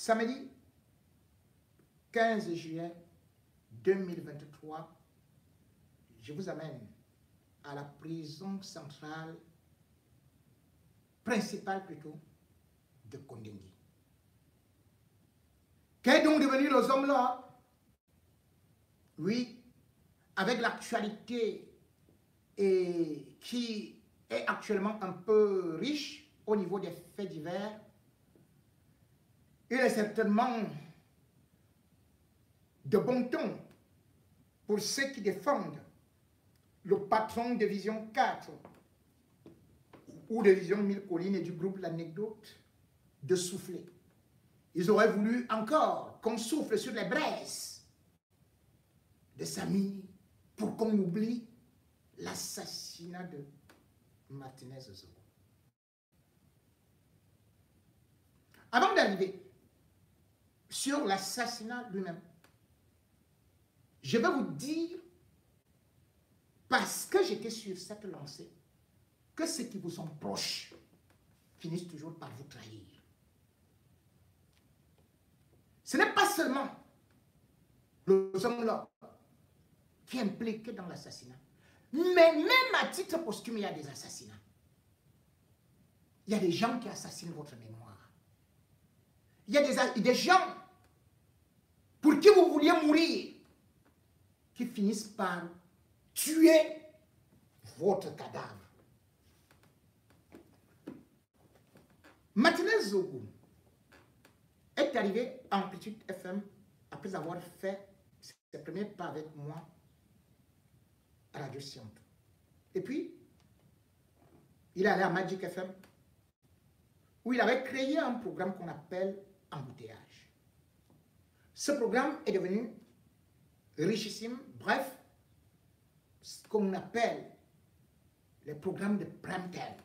Samedi 15 juillet 2023, je vous amène à la prison centrale, principale plutôt, de Kondengui. Qu'est donc devenu les hommes là? Oui, avec l'actualité et qui est actuellement un peu riche au niveau des faits divers, il est certainement de bon ton pour ceux qui défendent le patron de Vision 4 ou de Vision 1000 collines et du groupe L'Anecdote de souffler. Ils auraient voulu encore qu'on souffle sur les braises de Samy pour qu'on oublie l'assassinat de Martinez Zogo. Avant d'arriver sur l'assassinat lui-même, je vais vous dire, parce que j'étais sur cette lancée, que ceux qui vous sont proches finissent toujours par vous trahir. Ce n'est pas seulement le homme-là qui est impliqué dans l'assassinat, mais même à titre posthume, il y a des assassinats. Il y a des gens qui assassinent votre mémoire. Il y a des gens pour qui vous vouliez mourir, qui finissent par tuer votre cadavre. Martinez Zogo est arrivé à Amplitude FM après avoir fait ses premiers pas avec moi à Radio Sciences. Et puis, il est allé à Magic FM où il avait créé un programme qu'on appelle Embouteillage. Ce programme est devenu richissime, bref, ce qu'on appelle les programmes de prime time.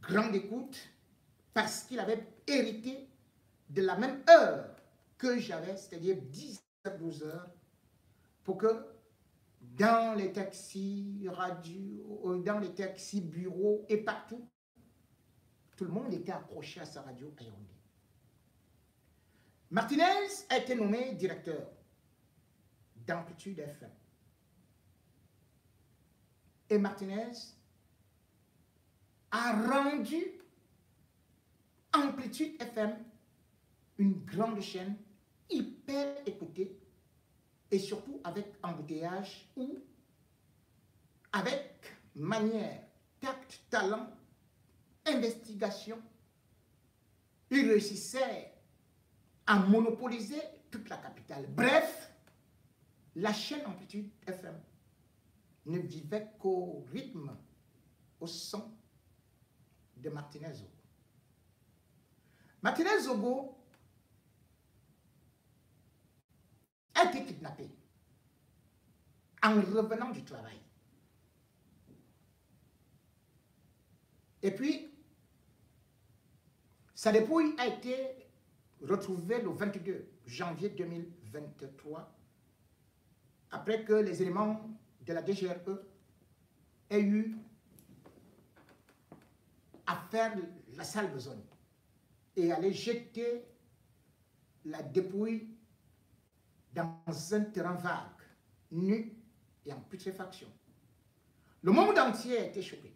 Grande écoute, parce qu'il avait hérité de la même heure que j'avais, c'est-à-dire 10h, 12h, pour que dans les taxis radio, dans les taxis bureaux et partout, tout le monde était accroché à sa radio à Yaoundé. Martinez a été nommé directeur d'Amplitude FM. Et Martinez a rendu Amplitude FM une grande chaîne hyper écoutée et surtout avec embouteillage ou avec manière, tact, talent, investigation, il réussissait à monopoliser toute la capitale. Bref, la chaîne Amplitude FM ne vivait qu'au rythme, au son de Martinez Zogo. Martinez Zogo a été kidnappé en revenant du travail. Et puis, sa dépouille a été retrouvée le 22 janvier 2023, après que les éléments de la DGRE aient eu à faire la sale besogne et aller jeter la dépouille dans un terrain vague, nu et en putréfaction. Le monde entier a été choqué.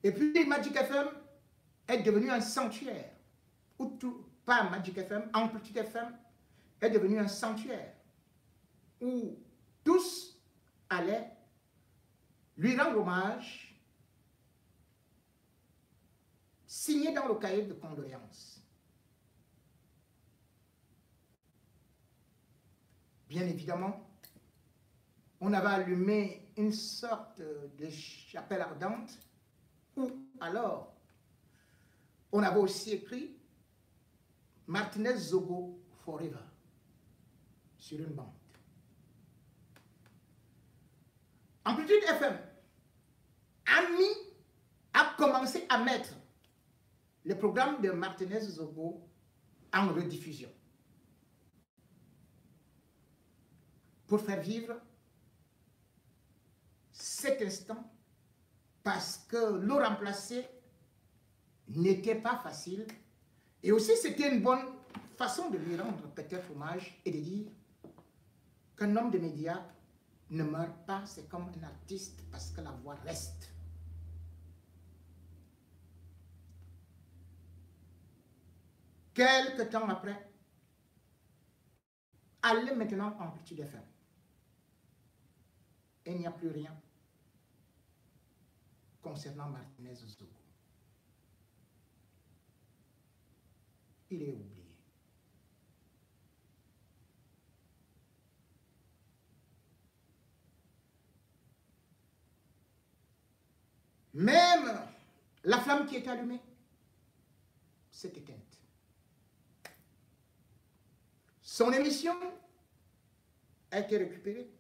Et puis Magic FM est devenu un sanctuaire. Ou tout, pas Magic FM, Amplitude FM est devenu un sanctuaire où tous allaient lui rendre hommage, signé dans le cahier de condoléances. Bien évidemment, on avait allumé une sorte de chapelle ardente ou alors on avait aussi écrit Martinez Zogo Forever sur une bande. Amplitude FM a commencé à mettre le programme de Martinez Zogo en rediffusion pour faire vivre cet instant, parce que le remplacer n'était pas facile Et aussi, c'était une bonne façon de lui rendre peut-être hommage et de dire qu'un homme de médias ne meurt pas, c'est comme un artiste parce que la voix reste. Quelque temps après, allez maintenant en Amplitude FM. Et il n'y a plus rien concernant Martinez Zogo. Il est oublié. Même la flamme qui est allumée s'est éteinte. Son émission a été récupérée.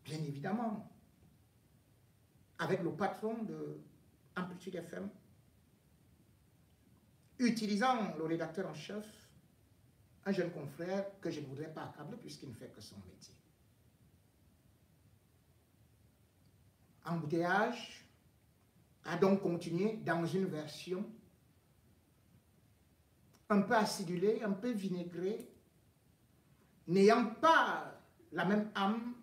Bien évidemment, avec le patron de Amplitude FM, utilisant le rédacteur en chef, un jeune confrère que je ne voudrais pas accabler puisqu'il ne fait que son métier. Embouteillage a donc continué dans une version un peu acidulée, un peu vinaigrée, n'ayant pas la même âme,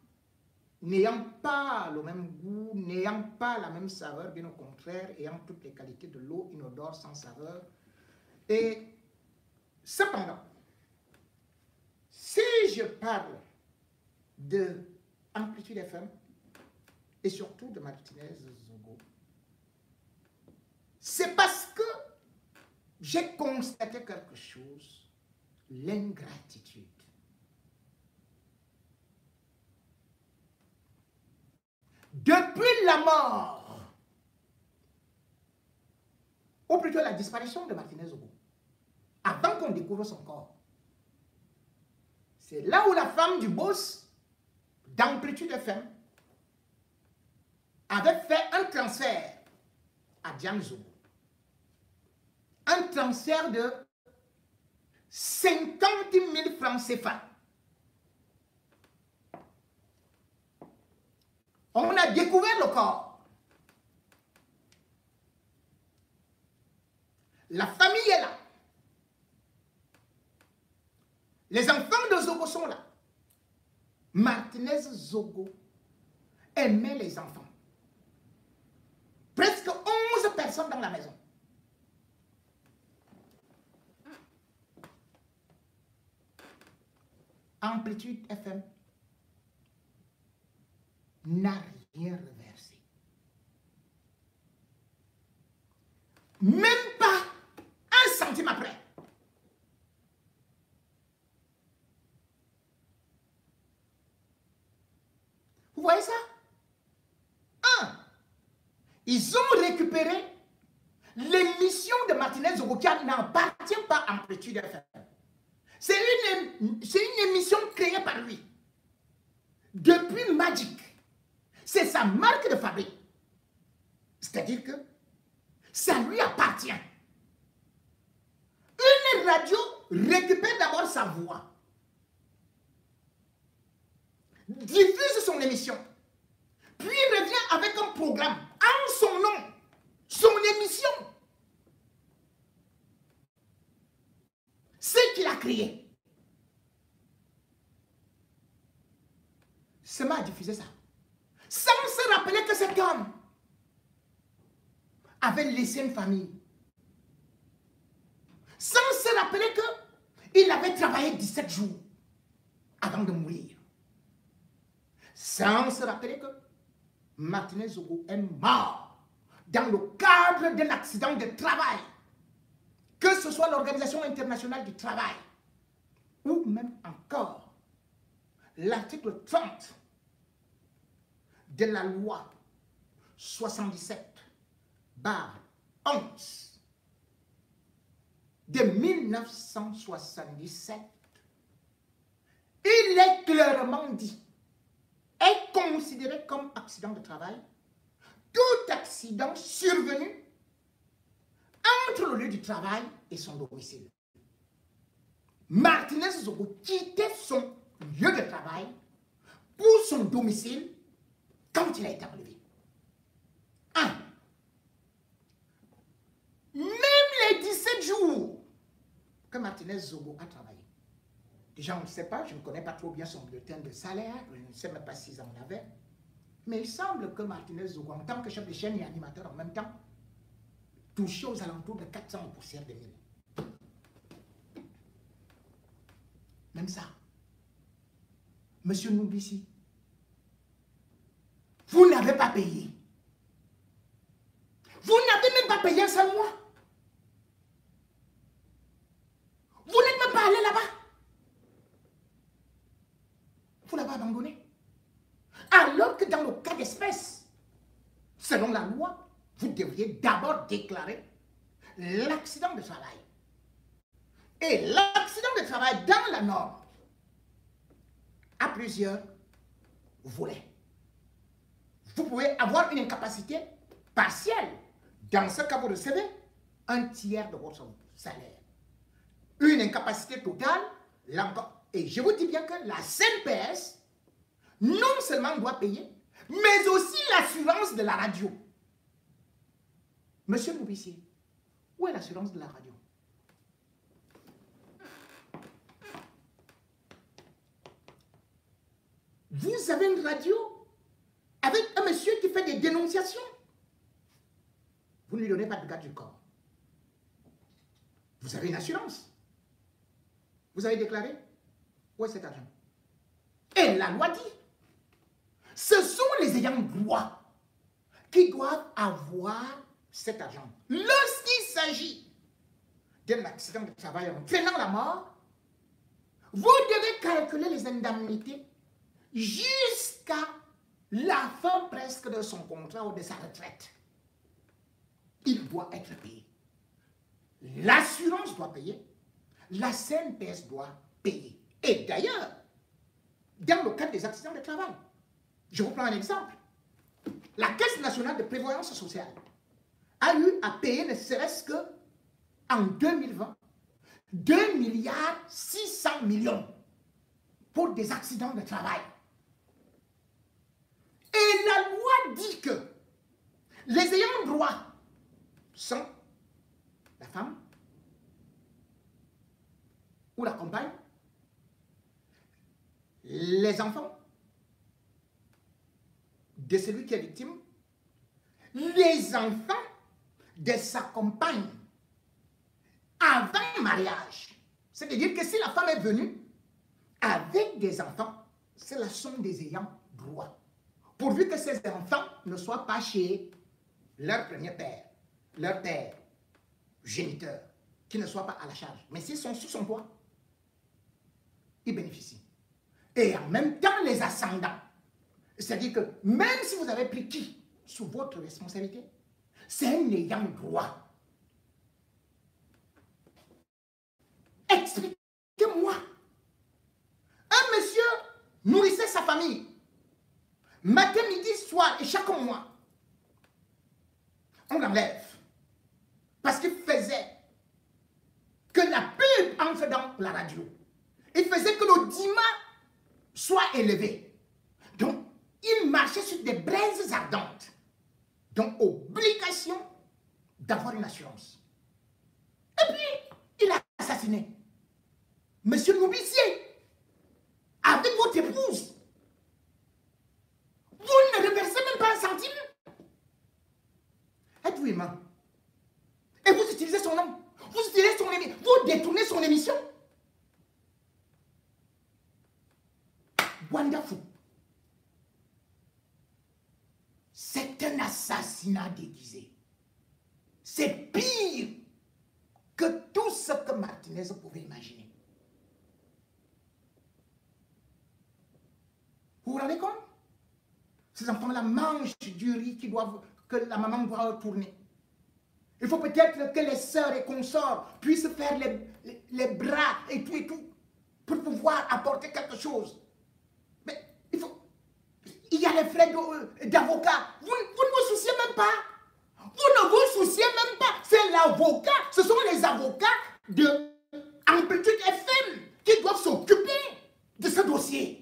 n'ayant pas le même goût, n'ayant pas la même saveur, bien au contraire, ayant toutes les qualités de l'eau inodore sans saveur. Et cependant, si je parle de Amplitude FM et surtout de Martinez Zogo, c'est parce que j'ai constaté quelque chose, l'ingratitude. Depuis la mort, ou plutôt la disparition de Martinez Zogo, avant qu'on découvre son corps, c'est là où la femme du boss d'Amplitude FM avait fait un transfert à Diane Zogo. Un transfert de 50 000 francs CFA. On a découvert le corps. La famille est là. Les enfants de Zogo sont là. Martinez Zogo aimait les enfants. Presque 11 personnes dans la maison. Amplitude FM n'a rien reversé. Même pas un centime après. Vous voyez ça? Ils ont récupéré l'émission de Martinez Zogo qui n'appartient pas à Amplitude FM. C'est une émission créée par lui. Depuis Magic. C'est sa marque de fabrique. C'est-à-dire que ça lui appartient. Une radio récupère d'abord sa voix. Diffuse son émission. Puis revient avec un programme en son nom. Son émission. C'est qu'il a créé. Seulement à diffuser ça. Sans se rappeler que cet homme avait laissé une famille. Sans se rappeler qu'il avait travaillé 17 jours avant de mourir. Sans se rappeler que Martinez Zogo est mort dans le cadre d'un accident de travail. Que ce soit l'Organisation internationale du travail ou même encore l'article 30 de la loi 77/11 de 1977, il est clairement dit, est considéré comme accident de travail tout accident survenu entre le lieu du travail et son domicile. Martinez Zogo quittait son lieu de travail pour son domicile quand il a été enlevé. Martinez Zogo a travaillé? Déjà, on ne sait pas, je ne connais pas trop bien son bulletin de salaire, je ne sais même pas s'ils en avaient. Mais il semble que Martinez Zogo, en tant que chef de chaîne et animateur en même temps, touchait aux alentours de 400 poussières de mille. Même ça. Monsieur Noubissi, vous n'avez pas payé. Vous n'avez même pas payé un seul mois. Vous n'êtes même pas allé là-bas. Vous l'avez abandonné. Alors que dans le cas d'espèce, selon la loi, vous devriez d'abord déclarer l'accident de travail. Et l'accident de travail dans la norme a plusieurs volets. Vous pouvez avoir une incapacité partielle. Dans ce cas, vous recevez un tiers de votre salaire. Une incapacité totale, là encore. Et je vous dis bien que la CNPS, non seulement doit payer, mais aussi l'assurance de la radio. Monsieur Noubissier, où est l'assurance de la radio? Vous avez une radio avec un monsieur qui fait des dénonciations. Vous ne lui donnez pas de garde du corps. Vous avez une assurance. Vous avez déclaré? Où est cet argent? Et la loi dit, ce sont les ayants droit qui doivent avoir cet argent. Lorsqu'il s'agit d'un accident de travail entraînant la mort, vous devez calculer les indemnités jusqu'à la fin presque de son contrat ou de sa retraite. Il doit être payé. L'assurance doit payer. La CNPS doit payer. Et d'ailleurs, dans le cadre des accidents de travail, je vous prends un exemple. La Caisse nationale de prévoyance sociale a eu à payer ne serait-ce que en 2020 2 milliards 600 millions pour des accidents de travail. Et la loi dit que les ayants droit sont la femme ou la compagne, les enfants de celui qui est victime, les enfants de sa compagne avant mariage. C'est-à-dire que si la femme est venue avec des enfants, c'est la somme des ayants droit. Pourvu que ces enfants ne soient pas chez leur premier père, leur père, géniteur, qui ne soit pas à la charge. Mais s'ils sont sous son toit, ils bénéficient. Et en même temps, les ascendants. C'est-à-dire que même si vous avez pris qui sous votre responsabilité, c'est un ayant droit. Expliquez-moi. Un monsieur nourrissait sa famille. Matin, midi, soir et chaque mois. On l'enlève. Parce qu'il faisait que la pub entre dans la radio. Il faisait que l'audimat soit élevé. Donc, il marchait sur des braises ardentes. Donc, obligation d'avoir une assurance. Et puis, il a assassiné Monsieur Noubissier avec votre épouse. Vous ne reversez même pas un centime. Êtes-vous humain? Et vous utilisez son nom. Vous utilisez son émission. Vous détournez son émission. Wonderful. C'est un assassinat déguisé. C'est pire que tout ce que Martinez pouvait imaginer. Vous vous rendez compte? Ces enfants-là mangent du riz que la maman doit retourner. Il faut peut-être que les sœurs et consorts puissent faire les bras et tout, pour pouvoir apporter quelque chose. Mais il y a les frais d'avocat. Vous ne vous souciez même pas. Vous ne vous souciez même pas. C'est l'avocat. Ce sont les avocats de Amplitude FM qui doivent s'occuper de ce dossier.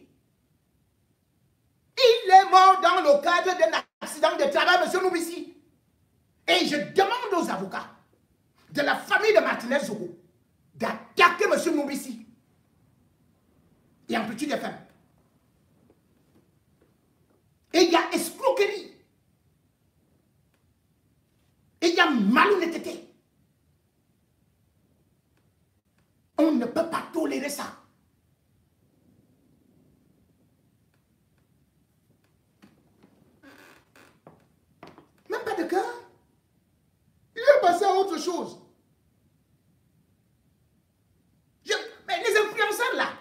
Il est mort dans le cadre d'un accident de travail, monsieur Noubissi. Et je demande aux avocats de la famille de Martinez Zogo d'attendre attaqué M. Moubissi et Amplitude FM. Et il y a escroquerie. Et il y a malhonnêteté. On ne peut pas tolérer ça. Même pas de cœur. Il est passé à autre chose. Mais les influenceurs là,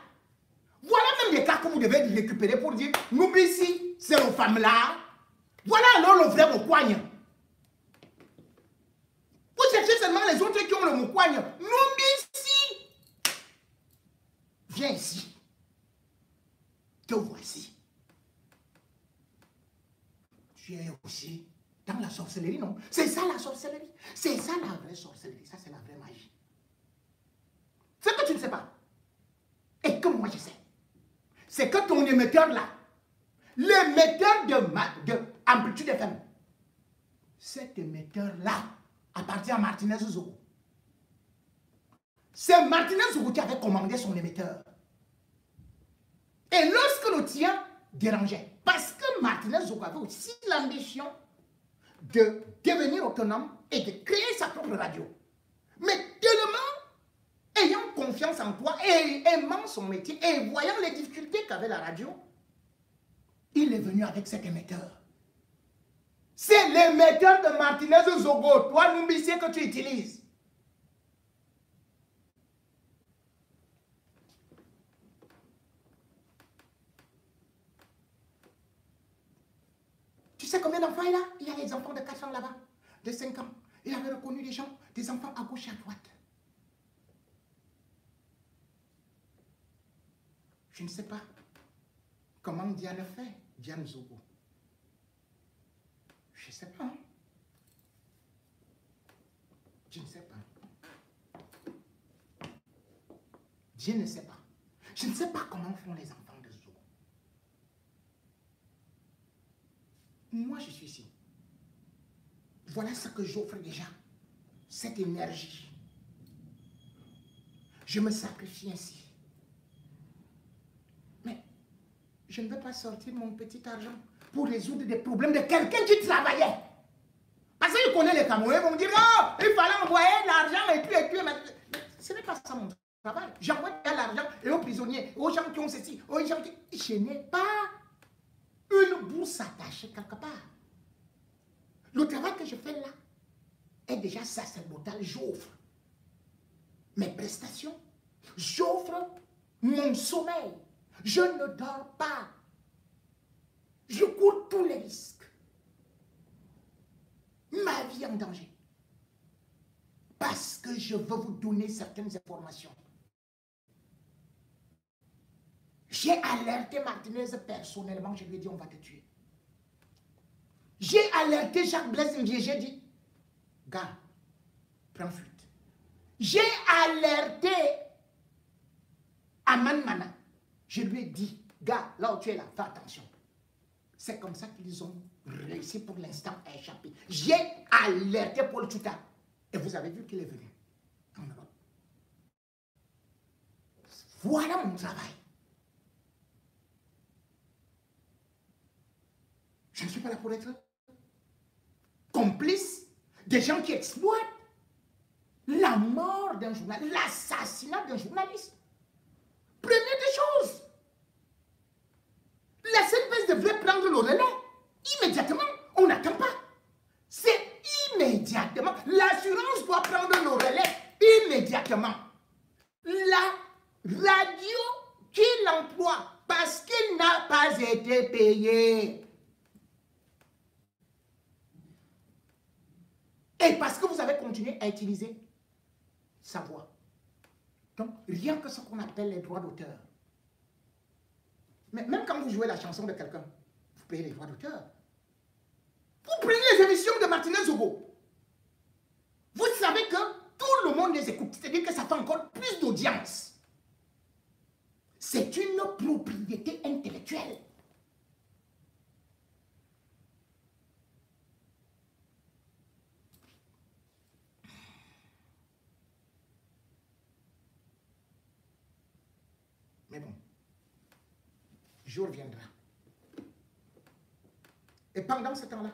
voilà même des cas que vous devez récupérer pour dire, nous ici, c'est nos femmes là. Voilà alors le vrai Moukouagne. Vous cherchez seulement les autres qui ont le Moukouagne. Nous ici. Viens ici. Te voici. Tu es aussi dans la sorcellerie, non? C'est ça la sorcellerie. C'est ça la vraie sorcellerie. Ça, c'est la vraie magie. C'est que tu ne sais pas. Et que moi je sais. C'est que ton émetteur là, l'émetteur de Amplitude FM, cet émetteur là appartient à Martinez Zogo. C'est Martinez Zogo qui avait commandé son émetteur. Et lorsque le tien dérangeait, parce que Martinez Zogo avait aussi l'ambition de devenir autonome et de créer sa propre radio. Mais tellement ayant confiance en toi et aimant son métier et voyant les difficultés qu'avait la radio, il est venu avec cet émetteur. C'est l'émetteur de Martinez Zogo, toi, Moubissi, que tu utilises. Tu sais combien d'enfants il a? Il y a les enfants de 4 ans là-bas, de 5 ans. Il avait reconnu des gens, des enfants à gauche et à droite. Je ne sais pas comment Diane fait, Diane Zogo. Je ne sais pas. Hein? Je ne sais pas. Je ne sais pas. Je ne sais pas comment font les enfants de Zogo. Moi, je suis ici. Voilà ce que j'offre déjà. Cette énergie. Je me sacrifie ainsi. Mais je ne veux pas sortir mon petit argent pour résoudre des problèmes de quelqu'un qui travaillait. Parce que je connais les Camerounais, ils vont me dire, oh, il fallait envoyer de l'argent et puis. Mais ce n'est pas ça mon travail. J'envoie de l'argent et aux prisonniers, aux gens qui ont ceci, aux gens qui... Je n'ai pas une bourse attachée quelque part. Le travail que je fais là est déjà sacerdotal. J'offre mes prestations, j'offre mon sommeil. Je ne dors pas. Je cours tous les risques. Ma vie en danger. Parce que je veux vous donner certaines informations. J'ai alerté Martinez personnellement, je lui ai dit on va te tuer. J'ai alerté Jacques Blaise Ndié, j'ai dit, gars, prends fuite. J'ai alerté Aman Mana. Je lui ai dit, gars, là où tu es là, fais attention. C'est comme ça qu'ils ont réussi pour l'instant à échapper. J'ai alerté Paul Tchouta. Et vous avez vu qu'il est venu en Europe. Voilà mon travail. Je ne suis pas là pour être complice des gens qui exploitent la mort d'un journaliste, l'assassinat d'un journaliste. Prenez des choses. La CNPS devrait prendre le relais immédiatement. On n'attend pas. C'est immédiatement. L'assurance doit prendre le relais immédiatement. La radio qui l'emploie parce qu'il n'a pas été payé. Et parce que vous avez continué à utiliser sa voix. Donc, rien que ce qu'on appelle les droits d'auteur. Mais même quand vous jouez la chanson de quelqu'un, vous payez les droits d'auteur. Vous prenez les émissions de Martinez Zogo. Vous savez que tout le monde les écoute. C'est-à-dire que ça fait encore plus d'audience. C'est une propriété intellectuelle. Mais bon, jour viendra. Et pendant ce temps-là,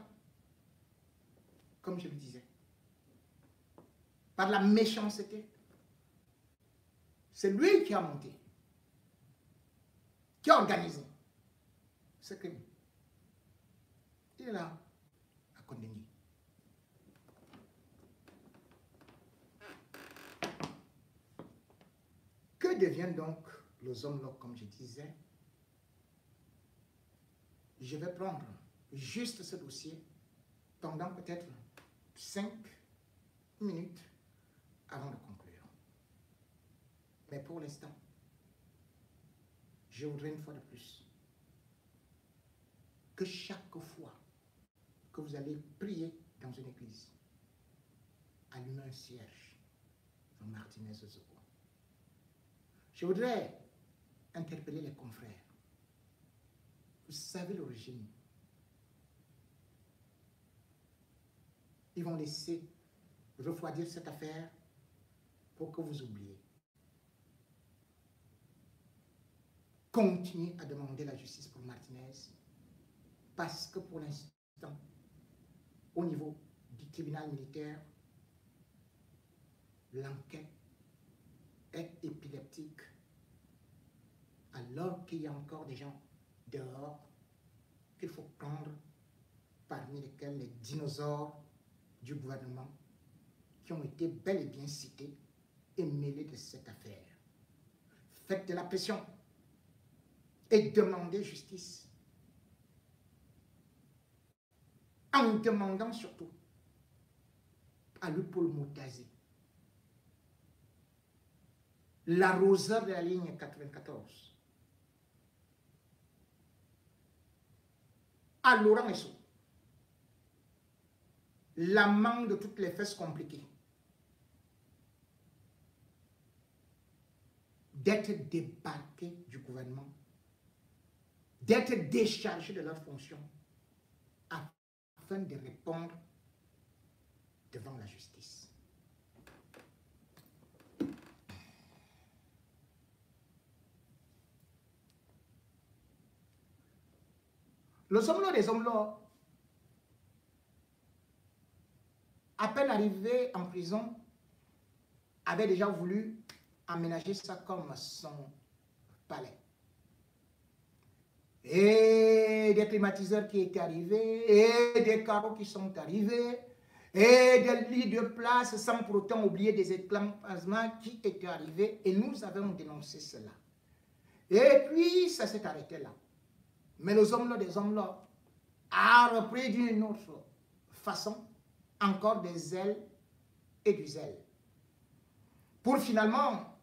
comme je le disais, par la méchanceté, c'est lui qui a monté, qui a organisé ce crime. Il est là à condamner. Que deviennent donc les hommes là, comme je disais? Je vais prendre juste ce dossier pendant peut-être 5 minutes avant de conclure. Mais pour l'instant, je voudrais une fois de plus que chaque fois que vous allez prier dans une église, allumez un cierge dans Martinez Zogo. Je voudrais interpeller les confrères. Vous savez l'origine. Ils vont laisser refroidir cette affaire pour que vous oubliez. Continuez à demander la justice pour Martinez parce que pour l'instant, au niveau du tribunal militaire, l'enquête est épileptique alors qu'il y a encore des gens dehors qu'il faut prendre, parmi lesquels les dinosaures du gouvernement qui ont été bel et bien cités et mêlés de cette affaire. Faites de la pression et demandez justice. En demandant surtout à Paul Moutazi, l'arroseur de la ligne 94, à Laurent Esso, l'amant de toutes les fesses compliquées, d'être débarqués du gouvernement, d'être déchargés de leurs fonctions afin de répondre devant la justice. Les hommes-là, des hommes-là, à peine arrivés en prison, avaient déjà voulu aménager ça comme son palais. Et des climatiseurs qui étaient arrivés, et des carreaux qui sont arrivés, et des lits de place, sans pour autant oublier des éclampements qui étaient arrivés, et nous avons dénoncé cela. Et puis, ça s'est arrêté là. Mais les hommes-là, des hommes-là, a repris d'une autre façon encore des ailes et du zèle, pour finalement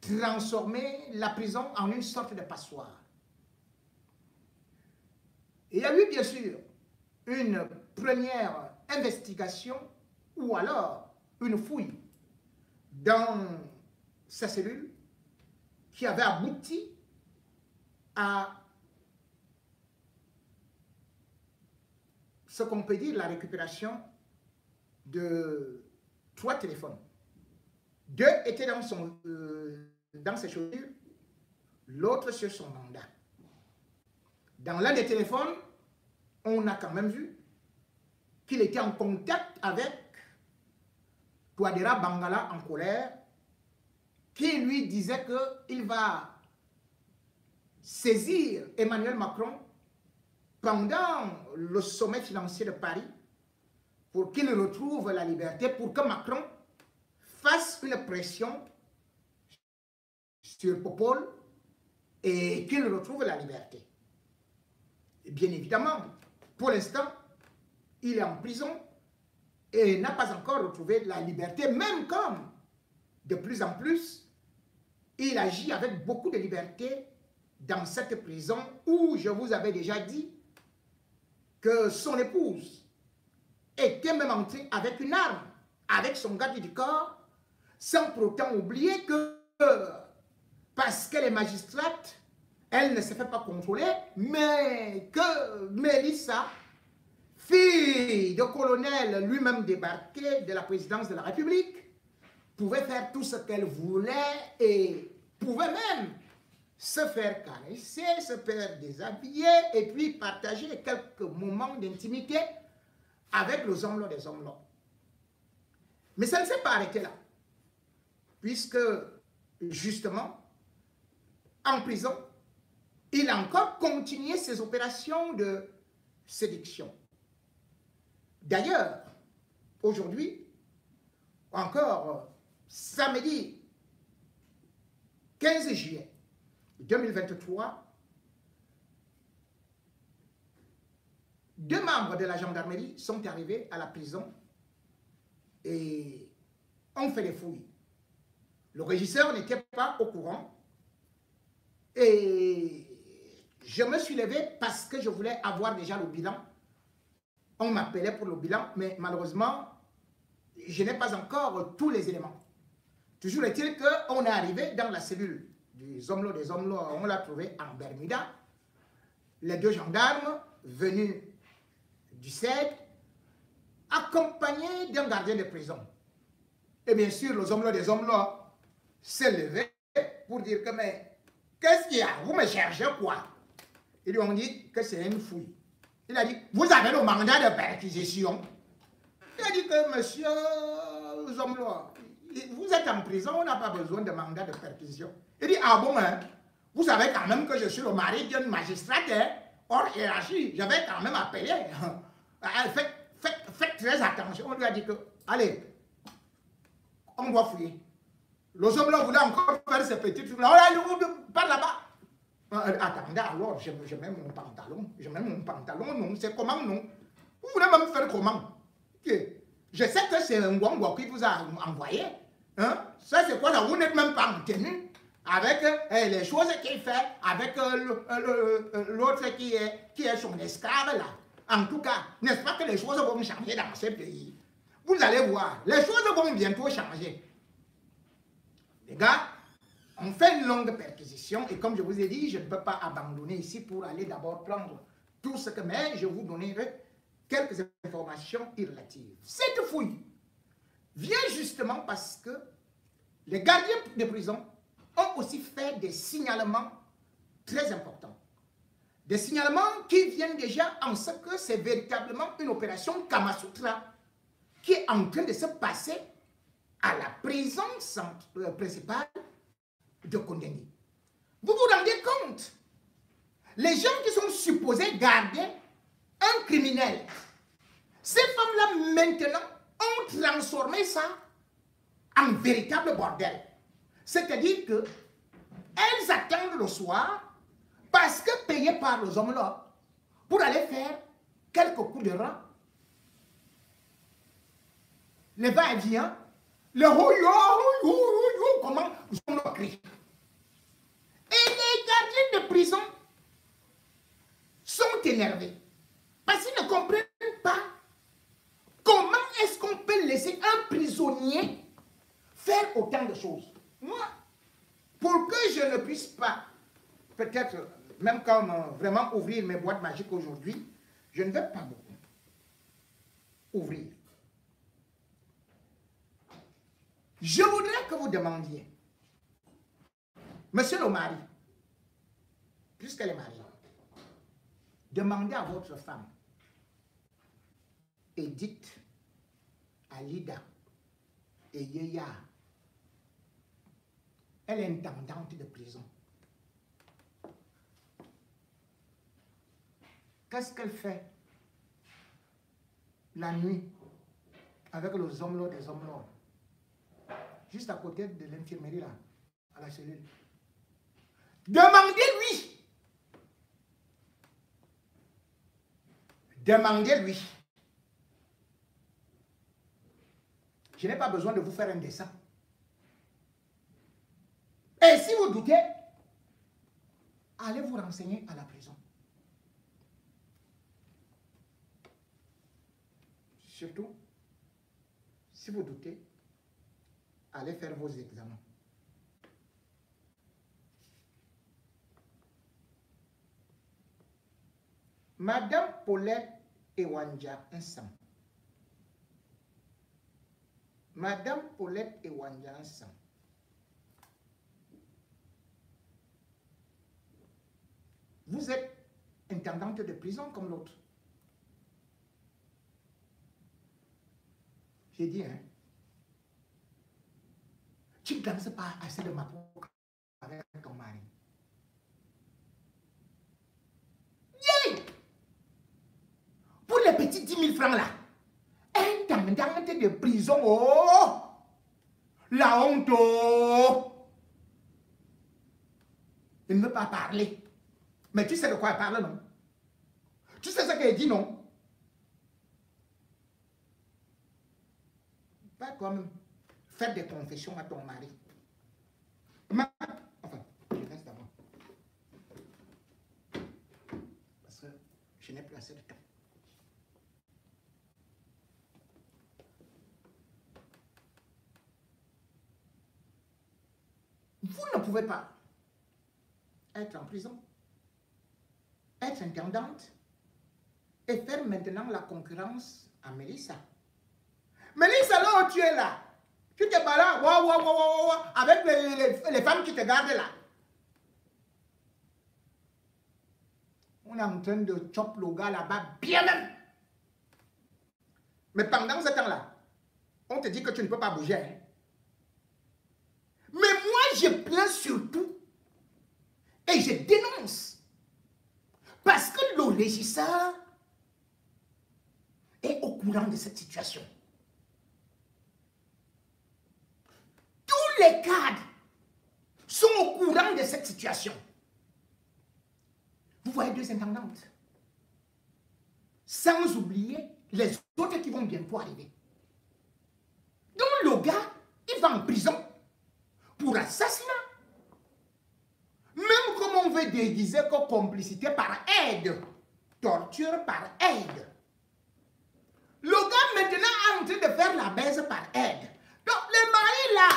transformer la prison en une sorte de passoire. Il y a eu bien sûr une première investigation ou alors une fouille dans sa cellule qui avait abouti à ce qu'on peut dire la récupération de 3 téléphones. 2 étaient dans ses chaussures, l'autre sur son mandat. Dans l'un des téléphones, on a quand même vu qu'il était en contact avec Touadéra Bangala en colère, qui lui disait qu'il va saisir Emmanuel Macron pendant le sommet financier de Paris pour qu'il retrouve la liberté, pour que Macron fasse une pression sur Popol et qu'il retrouve la liberté. Et bien évidemment, pour l'instant, il est en prison et n'a pas encore retrouvé la liberté, même comme de plus en plus, il agit avec beaucoup de liberté dans cette prison où je vous avais déjà dit que son épouse était même entrée avec une arme, avec son garde du corps, sans pour autant oublier que parce qu'elle est magistrate, elle ne se fait pas contrôler, mais que Mélissa, fille de colonel lui-même débarqué de la présidence de la République, pouvait faire tout ce qu'elle voulait et pouvait même se faire caresser, se faire déshabiller et puis partager quelques moments d'intimité avec les hommes des hommes. Mais ça ne s'est pas arrêté là, puisque justement, en prison, il a encore continué ses opérations de séduction. D'ailleurs, aujourd'hui, encore samedi 15 juillet 2023, 2 membres de la gendarmerie sont arrivés à la prison et ont fait des fouilles. Le régisseur n'était pas au courant et je me suis levé parce que je voulais avoir déjà le bilan. On m'appelait pour le bilan, mais malheureusement, je n'ai pas encore tous les éléments. Toujours est-il qu'on est arrivé dans la cellule des hommes on l'a trouvé en Bermuda. Les 2 gendarmes venus du CED, accompagnés d'un gardien de prison. Et bien sûr, les hommes s'est levé pour dire que, mais qu'est-ce qu'il y a? Vous me cherchez quoi? Ils lui ont dit que c'est une fouille. Il a dit, vous avez le mandat de perquisition. Il a dit que, monsieur Zomlo, vous êtes en prison, on n'a pas besoin de mandat de perquisition. Il dit, ah bon, hein? Vous savez quand même que je suis le mari d'une magistrate, hein? Hors hiérarchie, j'avais quand même appelé. Faites très attention. On lui a dit que, allez, on doit fouiller. Le Zomlo voulait encore faire ses petits trucs. Par là-bas. Attendez, alors, je mets mon pantalon. Non, c'est comment, non? Vous voulez même faire comment? Je sais que c'est un Ngwangwa qui vous a envoyé. Hein? Ça, c'est quoi ça? Vous n'êtes même pas en tenue avec les choses qu'il fait, avec l'autre qui est son esclave, là. En tout cas, n'est-ce pas que les choses vont changer dans ce pays? Vous allez voir, les choses vont bientôt changer. Les gars, on fait une longue perquisition et comme je vous ai dit, je ne peux pas abandonner ici pour aller d'abord prendre tout ce que... Mais je vous donnerai quelques informations relatives. Cette fouille vient justement parce que les gardiens de prison ont aussi fait des signalements très importants. Des signalements qui viennent déjà en ce que c'est véritablement une opération Kamasutra qui est en train de se passer à la prison principale de Kondengui. Vous vous rendez compte? Les gens qui sont supposés garder un criminel, ces femmes-là maintenant ont transformé ça en véritable bordel. C'est-à-dire que elles attendent le soir parce que payées par les hommes-là pour aller faire quelques coups de rang. Les va-et-vient, le ho-yo, comment on le crie. Et les gardiens de prison sont énervés parce qu'ils ne comprennent pas comment est-ce qu'on peut laisser un prisonnier faire autant de choses. Moi, pour que je ne puisse pas, peut-être, même comme vraiment ouvrir mes boîtes magiques aujourd'hui, je ne vais pas beaucoup ouvrir. Je voudrais que vous demandiez, monsieur le mari, puisqu'elle est mariée, demandez à votre femme, Edith, Alida et Yeya, elle est intendante de prison. Qu'est-ce qu'elle fait la nuit avec les hommes des hommes juste à côté de l'infirmerie là, à la cellule? Demandez-lui. Demandez-lui. Je n'ai pas besoin de vous faire un dessin. Et si vous doutez, allez vous renseigner à la prison. Surtout, si vous doutez, allez faire vos examens. Madame Paulette Ewanja Nsam. Madame Paulette Ewanja Nsam. vous êtes intendante de prison comme l'autre. J'ai dit, hein, tu ne danses pas assez de ma peau avec ton mari. Yeah! Pour les petits 10 000 francs là, intendante de prison, oh! La honte, oh! Il ne veut pas parler. Mais tu sais de quoi elle parle, non? Tu sais ce qu'elle dit, non? Pas toi-même. Faites des confessions à ton mari. Enfin, je reste d'abord. Parce que je n'ai plus assez de temps. Vous ne pouvez pas être en prison, être intendante et faire maintenant la concurrence à Mélissa. Mélissa, là où tu es là, tu te bats là, avec les femmes qui te gardent là. On est en train de chop le gars là-bas, bien même. Mais pendant ce temps-là, on te dit que tu ne peux pas bouger. Hein. Mais moi, je plains surtout et je dénonce. Parce que le régisseur est au courant de cette situation. Tous les cadres sont au courant de cette situation. Vous voyez deux intendantes. Sans oublier les autres qui vont bientôt arriver. Donc le gars, il va en prison pour assassinat. Même comme on veut déguiser comme complicité par aide, torture par aide. Le gars maintenant est en train de faire la baise par aide. Donc les maris là,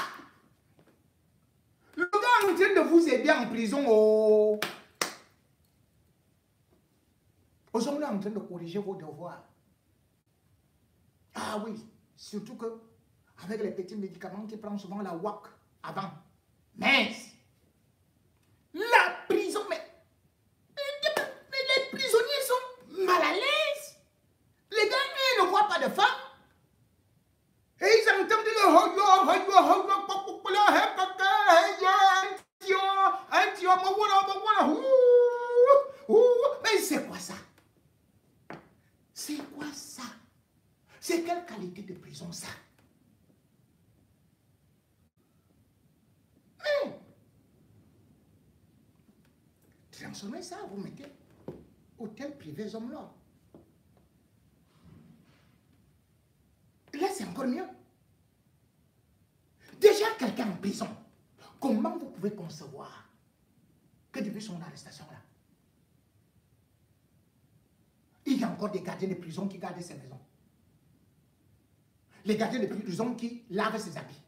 le gars est en train de vous aider en prison. Oh. Aujourd'hui, on est en train de corriger vos devoirs. Ah oui, surtout que avec les petits médicaments qui prennent souvent la WAC avant. Mais la prison, mais les prisonniers sont mal à l'aise. Les gars, ils ne voient pas de femmes. Et ils entendent le mais c'est quoi ça? C'est quoi ça? C'est quelle qualité de prison ça? Transformez ça, vous mettez hôtel privé Zomlor. Là, c'est encore mieux. Déjà, quelqu'un en prison, comment vous pouvez concevoir que depuis son arrestation là, il y a encore des gardiens de prison qui gardent ses maisons. Les gardiens de prison qui lavent ses habits.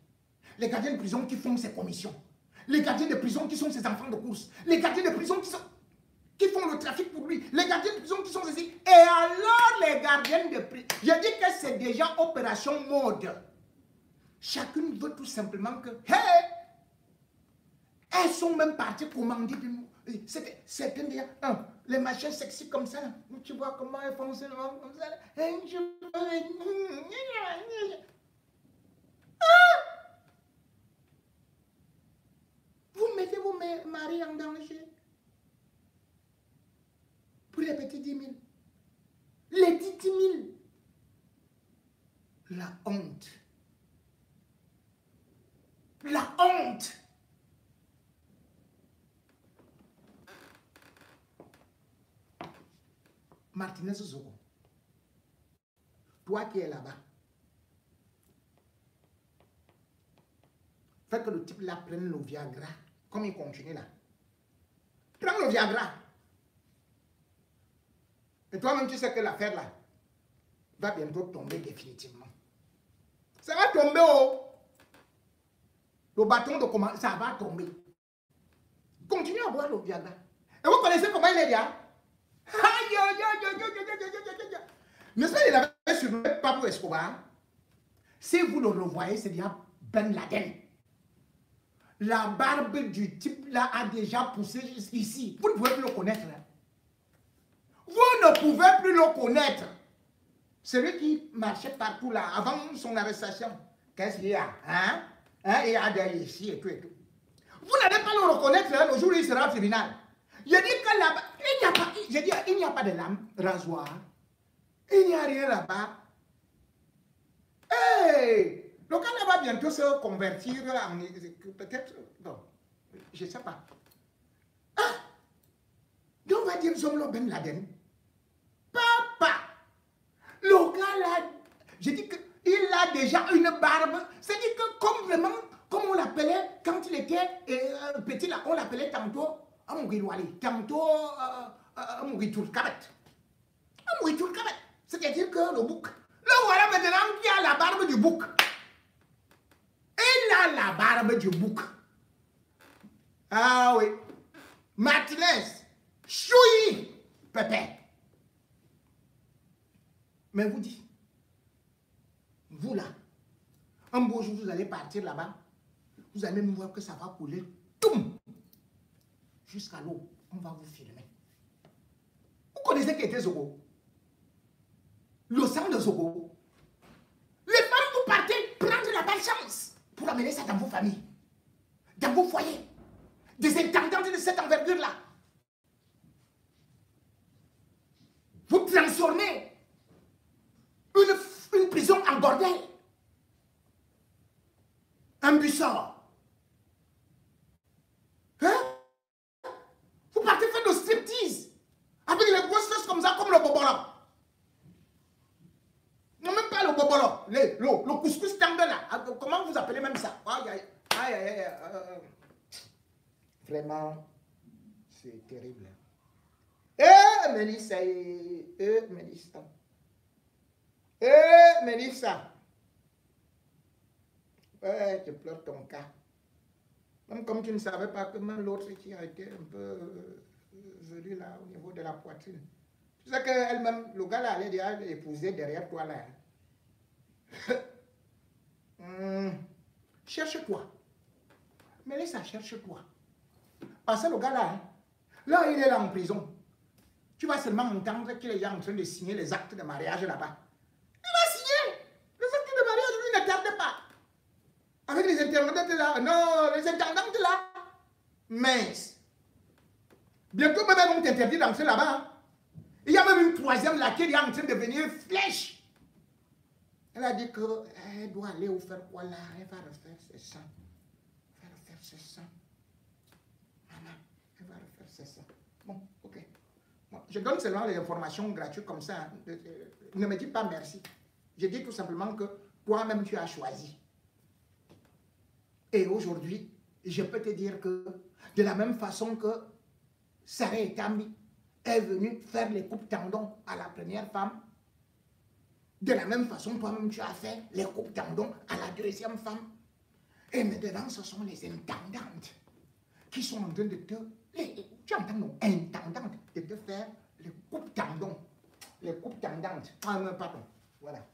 Les gardiens de prison qui font ses commissions. Les gardiens de prison qui sont ses enfants de course. Les gardiens de prison qui font le trafic pour lui. Les gardiens de prison qui sont ici. Et alors les gardiens de prison, je dis que c'est déjà opération mode. Chacune veut tout simplement que, hey, elles sont même parties commander de nous. Certains déjà, les machins sexy comme ça, tu vois comment elles font seulement comme ça. Vous mettez vos maris en danger. Pour les petits 10 000. Les 10 000. La honte. La honte. Martinez Zogo, toi qui es là-bas, fais que le type là prenne le Viagra, comme il continue là. Prends le Viagra. Et toi-même, tu sais que l'affaire là va bientôt tomber définitivement. Ça va tomber, oh! Le bâton de comment ça va tomber. Continue à boire le Viagra. Et vous connaissez comment il est là? N'est-ce pas, il avait surnommé Pablo Escobar? Si vous le revoyez, c'est déjà Ben Laden. La barbe du type là a déjà poussé jusqu'ici. Vous ne pouvez plus le connaître. Hein? Vous ne pouvez plus le connaître. Celui qui marchait partout là, avant son arrestation. Qu'est-ce qu'il y a? Hein? Il y a des ici et tout et tout. Vous n'allez pas le reconnaître hein, le jour où il sera au tribunal. Je dis que là-bas, il n'y a pas de lame rasoir. Il n'y a rien là-bas. Hey! Le Ghana va bientôt se convertir en... Peut-être... Bon, je ne sais pas. Ah! Donc on va dire Zomlo Ben Laden. Papa! Le gars là, je dis qu'il a déjà une barbe. C'est-à-dire que comme vraiment, comme on l'appelait quand il était petit là, on l'appelait tantôt Amougilouali, tantôt Amougitoul Kabet. Amougitoul Kabet. C'est-à-dire que le bouc. Là voilà maintenant qui a la barbe du bouc. Il a la barbe du bouc. Ah oui. Martinez, Choui, Pépé. Mais vous dites, vous là, un beau jour vous allez partir là-bas, vous allez me voir que ça va couler, toum, jusqu'à l'eau, on va vous filmer. Vous connaissez qui était Zogo? Le sang de Zogo. Les femmes, vous partez prendre la malchance pour amener ça dans vos familles, dans vos foyers. Des intendantes de cette envergure-là. Vous transformez une prison en bordel. Un buissard. Hein? Vous partez faire de striptease avec les grosses fesses comme ça, comme le bobolo. Non, même pas le bobolo. Le couscous tendre là. Comment vous appelez même ça? Vraiment, c'est terrible. Mélissa, Mélissa. Mélissa. Ouais, tu pleures ton cas. Même comme tu ne savais pas que même l'autre qui a été un peu velu là au niveau de la poitrine. Tu sais qu'elle-même, le gars là allait déjà épouser derrière toi là. Cherche-toi. Mélissa, cherche-toi. Parce que le gars là, là il est là en prison. Tu vas seulement entendre qu'il est en train de signer les actes de mariage là-bas. Il va signer les actes de mariage, lui ne tarde pas. Avec les intervenantes là, non, les intendantes là, mince. Bientôt même vont t'interdire d'entrer là-bas. Hein. Il y a même une troisième là qui est en train de devenir flèche. Elle a dit qu'elle doit aller ou faire quoi là, elle va refaire ses seins. Elle va refaire ses seins. Maman, elle va refaire ses seins. Bon, ok. Bon, je donne seulement les informations gratuites comme ça. Hein. Ne me dis pas merci. Je dis tout simplement que toi-même tu as choisi. Et aujourd'hui, je peux te dire que de la même façon que Sarah Etami est venue faire les coupes tendons à la première femme, de la même façon, toi-même tu as fait les coupes tendons à la deuxième femme. Et maintenant, ce sont les intendantes qui sont en train de te... tu entends non? Intendantes de te faire les coupes tendons. Les coupes tendantes. Ah non, pardon. Voilà.